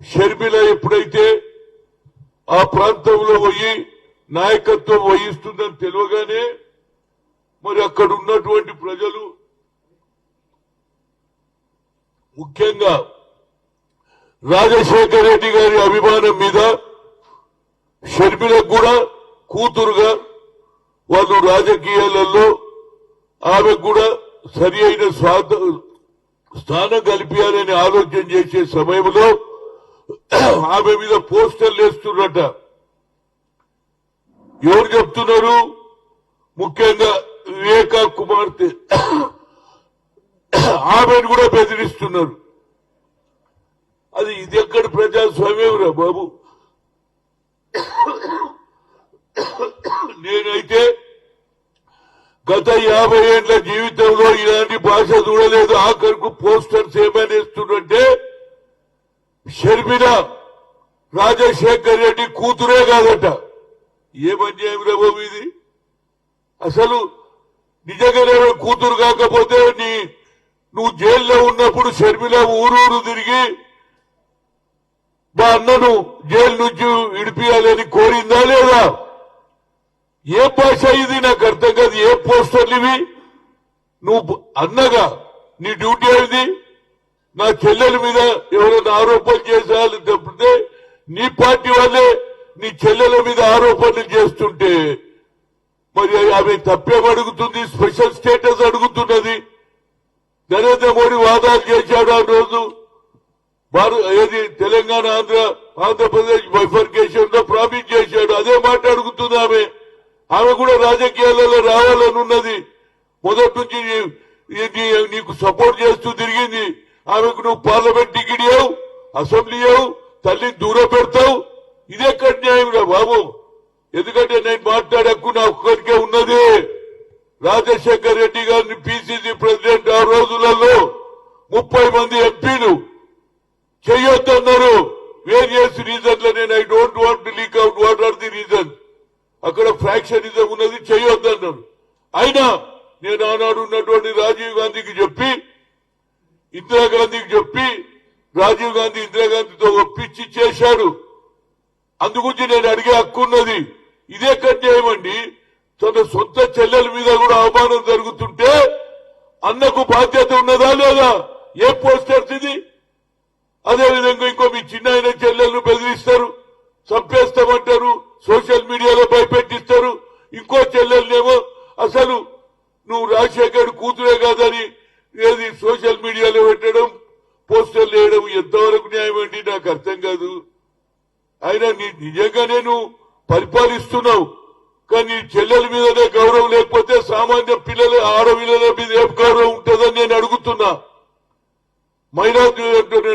షర్మిల ఎప్పుడైతే ఆ ప్రాంతంలో పోయి నాయకత్వం వహిస్తుందని తెలియగానే మరి అక్కడ ఉన్నటువంటి ప్రజలు ముఖ్యంగా రాజశేఖర రెడ్డి గారి అభిమానం మీద షర్మిలకు కూడా కూతురుగా వాళ్ళు రాజకీయాలలో ఆమెకు కూడా సరి అయిన స్థానం కల్పించాలని ఆలోచన చేసే సమయంలో ఆమె మీద పోస్టర్లు వేస్తున్నట. ఎవరు చెప్తున్నారు? ముఖ్యంగా వివేకా కుమార్తె ఆమెను కూడా బెదిరిస్తున్నారు. అది ఇది ఎక్కడ ప్రజాస్వామ్యం రా బాబు. నేనైతే గత 50 ఏళ్ల జీవితంలో ఇలాంటి భాష చూడలేదు. ఆఖరుకు పోస్టర్స్ ఏమని ఇస్తుందంటే షర్మిల రాజశేఖర్ రెడ్డి కూతురే కాదట. ఏమన్యాయం రా బాబు ఇది. అసలు నిజంగానే కూతురు కాకపోతే నువ్వు జైల్లో ఉన్నప్పుడు షర్మిల ఊరూరు తిరిగి మా అన్నను జైలు నుంచి విడిపియాలని కోరిందా లేదా? ఏ భాష ఇది నాకు అర్థం కాదు. ఏ పోస్టర్లు ఇవి? నువ్వు అన్నగా నీ డ్యూటీ ఏది? నా చెల్లెల మీద ఎవరైనా ఆరోపణలు చేసేయాలని తప్పితే నీ పార్టీ వాళ్ళే నీ చెల్లెల మీద ఆరోపణలు చేస్తుంటే మరి ఆమె తప్పేమడుగుతుంది? స్పెషల్ స్టేటస్ అడుగుతున్నది. నరేంద్ర మోడీ వాదాలు చేశాడు ఆ రోజు. ఏది తెలంగాణ ఆంధ్రప్రదేశ్ బైఫర్కేషన్ లో ప్రామిస్ చేశాడు. అదే మాట అడుగుతుంది ఆమె. ఆమె కూడా రాజకీయాలలో రావాలని ఉన్నది. మొదటి నుంచి నీకు సపోర్ట్ చేస్తూ తిరిగింది. ఆమెకు నువ్వు పార్లమెంట్ టికెట్ ఇవ్వవు, అసెంబ్లీ ఇవ్వవు, తల్లిని దూరం పెడతావు. ఇదెక్కడ న్యాయం రా బాబు. ఎందుకంటే నేను మాట్లాడే హక్కు నా ఒక్కరికే ఉన్నది. రాజశేఖర్ రెడ్డి గారిని పిసిసి ప్రెసిడెంట్ ఆ రోజులలో 30 మంది ఎంపీలు చెయ్యొద్దన్నారు. వేరియస్ రీజన్లు. నేను I don't want to leak out what are the reason. అక్కడ ఫ్రాక్షనిజం ఉన్నది, చెయ్యొద్దన్నారు. అయినా నేను ఆనాడు ఉన్నటువంటి రాజీవ్ గాంధీకి చెప్పి, ఇందిరాగాంధీకి చెప్పి, రాజీవ్ గాంధీ ఇందిరాగాంధీతో ఒప్పించి చేశాడు. అందుగురించి నేను అడిగే హక్కు ఉన్నది. ఇదే కన్యాయమండి. తన సొంత చెల్లెల మీద కూడా అవమానం జరుగుతుంటే అన్నకు బాధ్యత ఉన్నదా లేదా? ఏ పోస్టర్స్ ఇది? అదేవిధంగా ఇంకో మీ చిన్న ఆయన చెల్లెలను బెదిరిస్తారు, చంపేస్తామంటారు, సోషల్ మీడియాలో భయపెట్టిస్తారు. ఇంకో చెల్లెలనేమో అసలు నువ్వు రాజశేఖర్ కూతురే కాదని ఏది సోషల్ మీడియాలో పెట్టడం, పోస్టర్లు వేయడం ఎంతవరకు న్యాయం అండి? నాకు అర్థం కాదు. అయినా నిజంగానే నువ్వు పరిపాలిస్తున్నావు, కానీ చెల్లెల మీదనే గౌరవం లేకపోతే సామాన్య పిల్లల ఆడపిల్లల మీద ఏం గౌరవం ఉంటుందని నేను అడుగుతున్నా.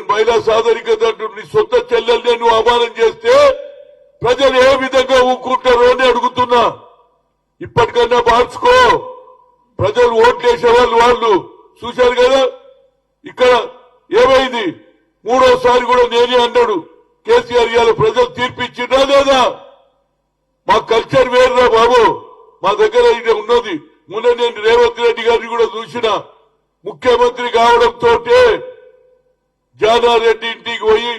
మహిళా సాధనికత అంటూ నీ సొంత చెల్లెల్ని నువ్వు అవమానం చేస్తే ప్రజలు ఏ విధంగా ఊరుకుంటారో అని అడుగుతున్నా. ఇప్పటికన్నా మార్చుకో. ప్రజలు ఓట్లు వేసేవాళ్ళు వాళ్ళు చూశారు కదా. ఇక్కడ ఏమైంది? 3వ సారి కూడా నేనే అన్నాడు కేసీఆర్. ఇవాళ ప్రజలు తీర్పిచ్చిందా లేదా? మా కల్చర్ వేరురా బాబు. మా దగ్గర ఇది ఉన్నది. మొన్న నేను రేవంత్ రెడ్డి గారిని కూడా చూసిన. ముఖ్యమంత్రి కావడంతో జానారెడ్డి ఇంటికి పోయి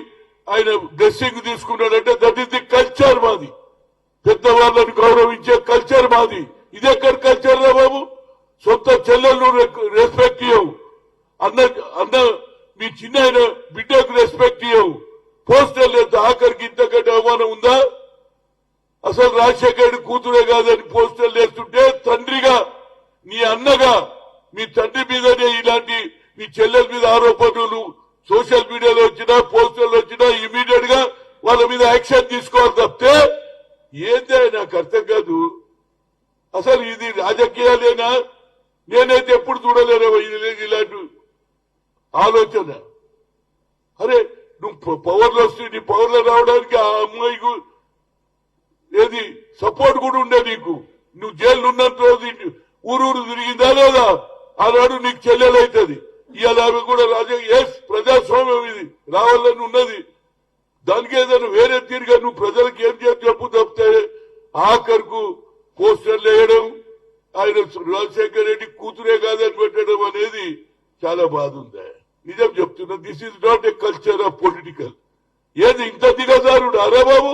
ఆయన డ్రెస్సింగ్ తీసుకున్నాడంటే దట్ ఈస్ ది కల్చర్ మాది. పెద్దవాళ్ళని గౌరవించే కల్చర్ మాది. ఇదెక్కడ కల్చర్ రా బాబు? సొంత చెల్లెళ్ళు రెస్పెక్ట్ ఇవ్వవు. అన్న మీ చిన్న ఆయన బిడ్డకు రెస్పెక్ట్ ఇవ్వవు. పోస్టర్లు ఎంత ఆఖరికి ఇంతకంటే అవమానం ఉందా? అసలు రాజశేఖర్ కూతురే కాదని పోస్టర్లు వేస్తుంటే తండ్రిగా నీ అన్నగా మీ తండ్రి మీదనే ఇలాంటి మీ చెల్లెల మీద ఆరోపణలు సోషల్ మీడియాలో వచ్చినా పోస్టర్లు వచ్చినా ఇమీడియట్ గా వాళ్ళ మీద యాక్షన్ తీసుకోవాలి తప్పితే ఏందే నాకు అర్థం కాదు. అసలు ఇది రాజకీయాలేనా? నేనైతే ఎప్పుడు చూడలేను ఇలాంటి ఆలోచన. అరే నువ్వు పవర్లో వస్తే నీ పవర్లో రావడానికి ఆ అమ్మాయికు ఏది సపోర్ట్ కూడా ఉండే నీకు. నువ్వు జైలు ఉన్నంత రోజు ఊరూరు తిరిగిందా లేదా? ఆనాడు నీకు చెల్లెలైతుంది. ఇవాళ ఆమె కూడా ప్రజాస్వామ్యం ఇది రావాలని ఉన్నది. దానికి ఏదైనా వేరే తీరుగా నువ్వు ప్రజలకు ఏం చేసి చెప్పు తప్పితే ఆఖరుకు పోస్టర్లు వేయడం, ఆయన రాజశేఖర్ రెడ్డి కూతురే కాదని పెట్టడం అనేది చాలా బాధ ఉంది. నిజం చెప్తున్నా. This is not a culture of political. ఏది ఇంత దిగజారుడు అరే బాబు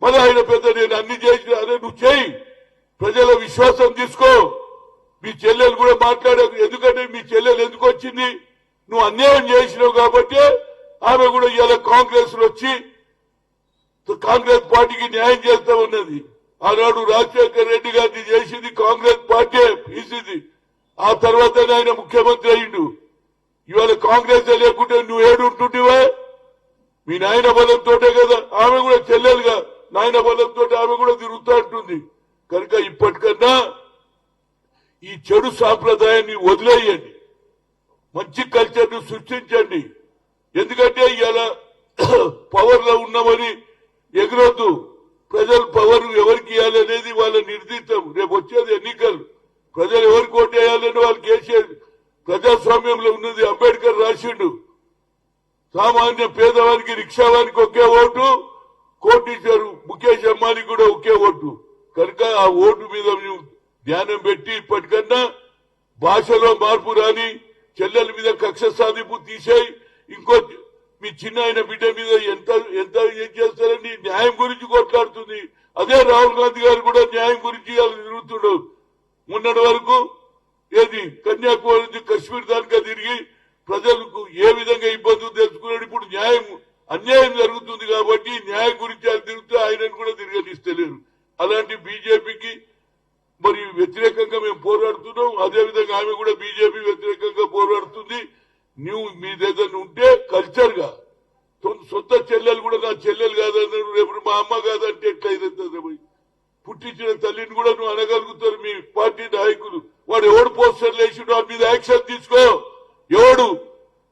మళ్ళీ ఆయన పెద్ద నేను అన్ని చేసిన అరే నువ్వు చేయి ప్రజల విశ్వాసం తీసుకో మీ చెల్లెలు కూడా మాట్లాడారు ఎందుకంటే మీ చెల్లెలు ఎందుకు వచ్చింది నువ్వు అన్యాయం చేసినావు కాబట్టి ఆమె కూడా ఇవాళ కాంగ్రెస్ లో వచ్చి కాంగ్రెస్ పార్టీకి న్యాయం చేస్తా ఉన్నది ఆనాడు రాజశేఖర రెడ్డి గారిని చేసింది కాంగ్రెస్ పార్టీ తీసింది ఆ తర్వాత ఆయన ముఖ్యమంత్రి అయ్యిండు ఇవాళ కాంగ్రెస్ లేకుంటే నువ్వు ఏడుంటుంటివా మీ నాయన బలంతోటే కదా ఆమె కూడా చెల్లెలుగా నాయన బలంతో ఆమె కూడా తిరుగుతూ ఉంటుంది కనుక ఇప్పటికన్నా ఈ చెడు సాంప్రదాయాన్ని వదిలేయండి మంచి కల్చర్ ను సృష్టించండి ఎందుకంటే ఇవాళ పవర్ లో ఉన్నామని ఎగరొద్దు ప్రజలు పవర్ ఎవరికి ఇవ్వాలనేది వాళ్ళ నిర్దిష్టం రేపు వచ్చేది ఎన్నికలు ప్రజలు ఎవరికి ఓటు వేయాలని వాళ్ళు కేసీఆర్ ప్రజాస్వామ్యంలో ఉన్నది అంబేద్కర్ రాసిండు సామాన్య పేదవానికి రిక్షావానికి ఒకే ఓటు కోటీశ్వరు ముఖేష్ అంబానీకి కూడా ఒకే ఓటు కనుక ఆ ఓటు మీద నువ్వు ధ్యానం పెట్టి ఇప్పటికన్నా భాషలో మార్పు రాని చెల్లెల మీద కక్ష సాధింపు తీసేయి ఇంకో మీ చిన్న ఆయన బిడ్డ మీద ఎంత ఎంత ఏం చేస్తారని న్యాయం గురించి కొట్లాడుతుంది అదే రాహుల్ గాంధీ గారు కూడా న్యాయం గురించి తిరుగుతుండవు మొన్నటి వరకు ఏది కన్యాకుమారి నుంచి కశ్మీర్ దానికా తిరిగి ప్రజలకు ఏ విధంగా ఇబ్బందులు తెలుసుకున్నాడు ఇప్పుడు న్యాయం అన్యాయం జరుగుతుంది కాబట్టి న్యాయం గురించి ఆయన తిరిగితే ఆయనను కూడా తిరగనిస్తలేరు అలాంటి బీజేపీకి మరి వ్యతిరేకంగా మేము పోరాడుతున్నాం అదేవిధంగా ఆమె కూడా బీజేపీ వ్యతిరేకంగా పోరాడుతుంది నువ్వు మీ దగ్గర ఉంటే కల్చర్ గా సొంత చెల్లెలు కూడా నా చెల్లెలు కాదన్నారు రేపు మా అమ్మ కాదంటే ఎట్లయితే పుట్టించిన తల్లిని కూడా నువ్వు అనగలుగుతారు మీ పార్టీ నాయకులు వాడు ఎవడు పోస్టర్లు వేసిండు వాడి మీద యాక్షన్ తీసుకో ఎవడు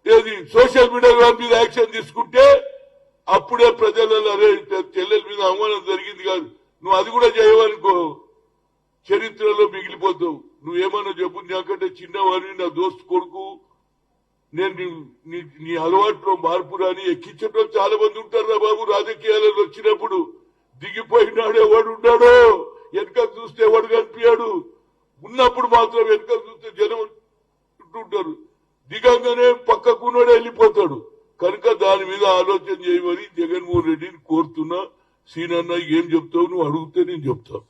ఏది సోషల్ మీడియా వాడి మీద యాక్షన్ తీసుకుంటే అప్పుడే ప్రజలలో అరే చెల్లెల మీద అవమానం జరిగింది కాదు నువ్వు అది కూడా చేయవనుకో చరిత్రలో మిగిలిపోతావు నువ్వేమన్నా చెప్పు నాకంటే చిన్నవాడిని నా దోస్తు కొడుకు నేను నీ అలవాట్లో మార్పు రాని ఎక్కించడం చాలా మంది ఉంటారా బాబు రాజకీయాలలో వచ్చినప్పుడు దిగిపోయినాడు ఎవడు ఉన్నాడో వెనక చూస్తే ఎవడు కనిపించాడు ఉన్నప్పుడు మాత్రం వెనక చూస్తే జనం ఉంటారు దిగంగానే పక్కకున్నాడు వెళ్ళిపోతాడు కనుక దాని మీద ఆలోచన చేయమని జగన్మోహన్ రెడ్డిని కోరుతున్నా సీనన్న ఏం చెప్తావు నువ్వు అడిగితే నేను చెప్తాను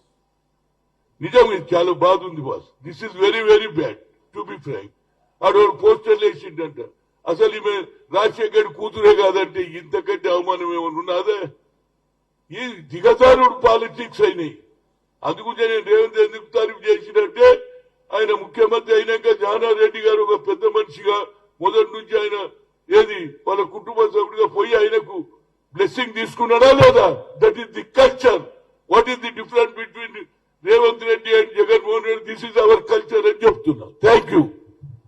నిజం ఇది చాలా బాధ ఉంది boss this is very very bad to be frank ఆడు పోస్టర్లు వేసిండంట అసలు ఈమె రాజశేఖర్ కూతురే కాదంటే ఇంతకంటే అవమానం ఏమైనా ఉన్నదే ఈ దిగజారుడు పాలిటిక్స్ అయినాయి అందుకు నేను రేవంత్ ఎందుకు తారీఫ్ చేసినట్టే ఆయన ముఖ్యమంత్రి అయినాక జానారెడ్డి గారు ఒక పెద్ద మనిషిగా మొదటి నుంచి ఆయన ఏది వాళ్ళ కుటుంబ సభ్యుడిగా పోయి ఆయనకు బ్లెస్సింగ్ తీసుకున్నాడా లేదా that is the culture what is the difference between Revanth Reddy and Jaganmohan Reddy this is our culture అని చెప్తున్నా థ్యాంక్ యూ